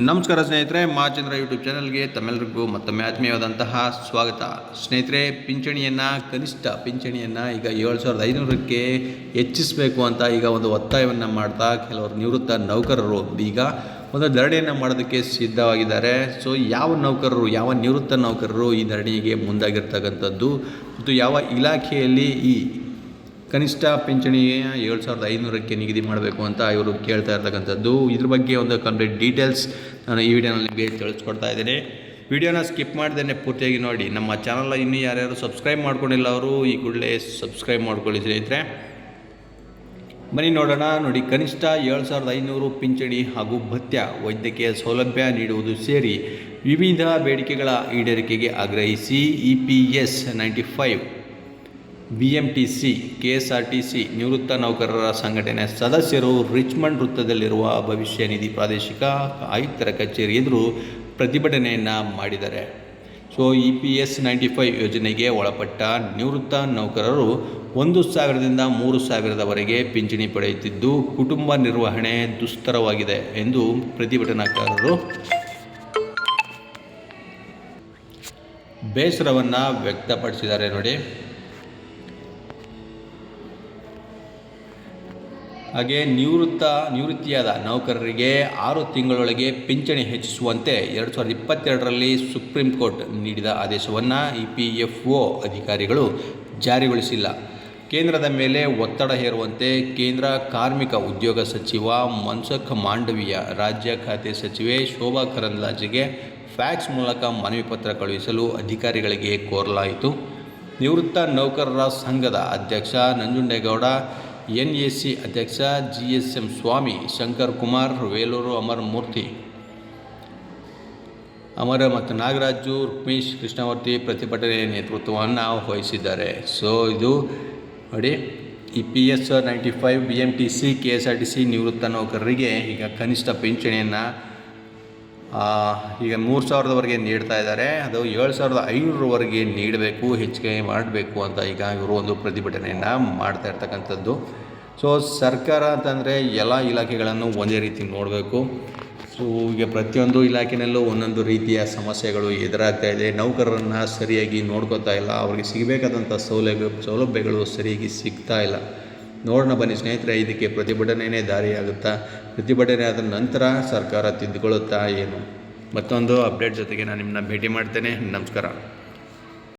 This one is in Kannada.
ನಮಸ್ಕಾರ ಸ್ನೇಹಿತರೆ, ಮಾಚಂದ್ರ ಯೂಟ್ಯೂಬ್ ಚಾನಲ್ಗೆ ತಮ್ಮೆಲ್ಲರಿಗೂ ಮತ್ತೊಮ್ಮೆ ಆತ್ಮೀಯವಾದಂತಹ ಸ್ವಾಗತ. ಸ್ನೇಹಿತರೆ, ಕನಿಷ್ಠ ಪಿಂಚಣಿಯನ್ನು ಈಗ 7,500ಕ್ಕೆ ಹೆಚ್ಚಿಸಬೇಕು ಅಂತ ಈಗ ಒಂದು ಒತ್ತಾಯವನ್ನು ಮಾಡ್ತಾ ಕೆಲವರು ನಿವೃತ್ತ ನೌಕರರು ಈಗ ಒಂದು ಧರಣಿಯನ್ನು ಮಾಡೋದಕ್ಕೆ ಸಿದ್ಧವಾಗಿದ್ದಾರೆ. ಸೊ ಯಾವ ನಿವೃತ್ತ ನೌಕರರು ಈ ಧರಣಿಗೆ ಮುಂದಾಗಿರ್ತಕ್ಕಂಥದ್ದು ಮತ್ತು ಯಾವ ಇಲಾಖೆಯಲ್ಲಿ ಈ ಕನಿಷ್ಠ ಪಿಂಚಣಿಗೆ 7,500ಕ್ಕೆ ನಿಗದಿ ಮಾಡಬೇಕು ಅಂತ ಇವರು ಕೇಳ್ತಾ ಇರ್ತಕ್ಕಂಥದ್ದು, ಇದ್ರ ಬಗ್ಗೆ ಒಂದು ಕಂಪ್ಲೀಟ್ ಡೀಟೇಲ್ಸ್ ನಾನು ಈ ವಿಡಿಯೋನಲ್ಲಿ ನಿಮಗೆ ತಿಳಿಸ್ಕೊಡ್ತಾ ಇದ್ದೇನೆ. ವಿಡಿಯೋನ ಸ್ಕಿಪ್ ಮಾಡ್ದೇ ಪೂರ್ತಿಯಾಗಿ ನೋಡಿ. ನಮ್ಮ ಚಾನಲ್ ಇನ್ನೂ ಯಾರ್ಯಾರು ಸಬ್ಸ್ಕ್ರೈಬ್ ಮಾಡ್ಕೊಂಡಿಲ್ಲ ಅವರು ಈ ಕೂಡಲೇ ಸಬ್ಸ್ಕ್ರೈಬ್ ಮಾಡ್ಕೊಳ್ಳಿ ಸ್ನೇಹಿತರೆ. ಬನ್ನಿ ನೋಡೋಣ. ನೋಡಿ, ಕನಿಷ್ಠ 7,500 ಪಿಂಚಣಿ ಹಾಗೂ ಭತ್ಯ, ವೈದ್ಯಕೀಯ ಸೌಲಭ್ಯ ನೀಡುವುದು ಸೇರಿ ವಿವಿಧ ಬೇಡಿಕೆಗಳ ಈಡೇರಿಕೆಗೆ ಆಗ್ರಹಿಸಿ EPS 95 BMTC KSRTC ನಿವೃತ್ತ ನೌಕರರ ಸಂಘಟನೆ ಸದಸ್ಯರು ರಿಚ್ಮಂಡ್ ವೃತ್ತದಲ್ಲಿರುವ ಭವಿಷ್ಯ ನಿಧಿ ಪ್ರಾದೇಶಿಕ ಆಯುಕ್ತರ ಕಚೇರಿ ಎದುರು ಪ್ರತಿಭಟನೆಯನ್ನು ಮಾಡಿದ್ದಾರೆ. ಸೊ EPS 95 ಯೋಜನೆಗೆ ಒಳಪಟ್ಟ ನಿವೃತ್ತ ನೌಕರರು 1,000ದಿಂದ 3,000ವರೆಗೆ ಪಿಂಚಣಿ ಪಡೆಯುತ್ತಿದ್ದು ಕುಟುಂಬ ನಿರ್ವಹಣೆ ದುಸ್ತರವಾಗಿದೆ ಎಂದು ಪ್ರತಿಭಟನಾಕಾರರು ಬೇಸರವನ್ನು ವ್ಯಕ್ತಪಡಿಸಿದ್ದಾರೆ. ನೋಡಿ, ಹಾಗೆ ನಿವೃತ್ತಿಯಾದ ನೌಕರರಿಗೆ 6 ತಿಂಗಳೊಳಗೆ ಪಿಂಚಣಿ ಹೆಚ್ಚಿಸುವಂತೆ 2022ರಲ್ಲಿ ಸುಪ್ರೀಂ ಕೋರ್ಟ್ ನೀಡಿದ ಆದೇಶವನ್ನು EPFO ಅಧಿಕಾರಿಗಳು ಜಾರಿಗೊಳಿಸಿಲ್ಲ. ಕೇಂದ್ರದ ಮೇಲೆ ಒತ್ತಡ ಹೇರುವಂತೆ ಕೇಂದ್ರ ಕಾರ್ಮಿಕ ಉದ್ಯೋಗ ಸಚಿವ ಮನ್ಸುಖ್ ಮಾಂಡವೀಯ, ರಾಜ್ಯ ಖಾತೆ ಸಚಿವೆ ಶೋಭಾ ಕರಂದ್ಲಾಜೆಗೆ ಫ್ಯಾಕ್ಸ್ ಮೂಲಕ ಮನವಿ ಪತ್ರ ಕಳುಹಿಸಲು ಅಧಿಕಾರಿಗಳಿಗೆ ಕೋರಲಾಯಿತು. ನಿವೃತ್ತ ನೌಕರರ ಸಂಘದ ಅಧ್ಯಕ್ಷ ನಂಜುಂಡೇಗೌಡ, NAC ಅಧ್ಯಕ್ಷ GSM ಸ್ವಾಮಿ, ಶಂಕರ್ ಕುಮಾರ್, ವೇಲೂರು ಅಮರ ಮತ್ತು ನಾಗರಾಜು, ರುಕ್ಮೇಶ್ ಕೃಷ್ಣವರ್ತಿ ಪ್ರತಿಭಟನೆ ನೇತೃತ್ವವನ್ನು ವಹಿಸಿದ್ದಾರೆ. ಸೊ ಇದು ನೋಡಿ, EPS 95 BMTC KSRTC ನಿವೃತ್ತ ನೌಕರರಿಗೆ ಈಗ ಕನಿಷ್ಠ ಪಿಂಚಣಿಯನ್ನು ಈಗ 3,000ವರೆಗೆ ನೀಡ್ತಾ ಇದ್ದಾರೆ. ಅದು 7,500ವರೆಗೆ ನೀಡಬೇಕು, ಹೆಚ್ಚಿಗೆ ಮಾಡಬೇಕು ಅಂತ ಈಗ ಇವರು ಒಂದು ಪ್ರತಿಭಟನೆಯನ್ನು ಮಾಡ್ತಾ ಇರ್ತಕ್ಕಂಥದ್ದು. ಸೊ ಸರ್ಕಾರ ಅಂತಂದರೆ ಎಲ್ಲ ಇಲಾಖೆಗಳನ್ನು ಒಂದೇ ರೀತಿ ನೋಡಬೇಕು. ಸೊ ಈಗ ಪ್ರತಿಯೊಂದು ಇಲಾಖೆಯಲ್ಲೂ ಒಂದೊಂದು ರೀತಿಯ ಸಮಸ್ಯೆಗಳು ಎದುರಾಗ್ತಾ ಇದೆ. ನೌಕರರನ್ನು ಸರಿಯಾಗಿ ನೋಡ್ಕೋತಾ ಇಲ್ಲ, ಅವ್ರಿಗೆ ಸಿಗಬೇಕಾದಂಥ ಸೌಲಭ್ಯಗಳು ಸರಿಯಾಗಿ ಸಿಗ್ತಾ ಇಲ್ಲ. ನೋಡೋಣ ಬನ್ನಿ ಸ್ನೇಹಿತರೆ, ಇದಕ್ಕೆ ಪ್ರತಿಭಟನೆಯೇ ದಾರಿಯಾಗುತ್ತಾ? ಪ್ರತಿಭಟನೆ ಆದ ನಂತರ ಸರ್ಕಾರ ತಿದ್ದುಕೊಳ್ಳುತ್ತಾ ಏನು? ಮತ್ತೊಂದು ಅಪ್ಡೇಟ್ ಜೊತೆಗೆ ನಾನು ನಿಮ್ಮನ್ನ ಭೇಟಿ ಮಾಡ್ತೇನೆ. ನಮಸ್ಕಾರ.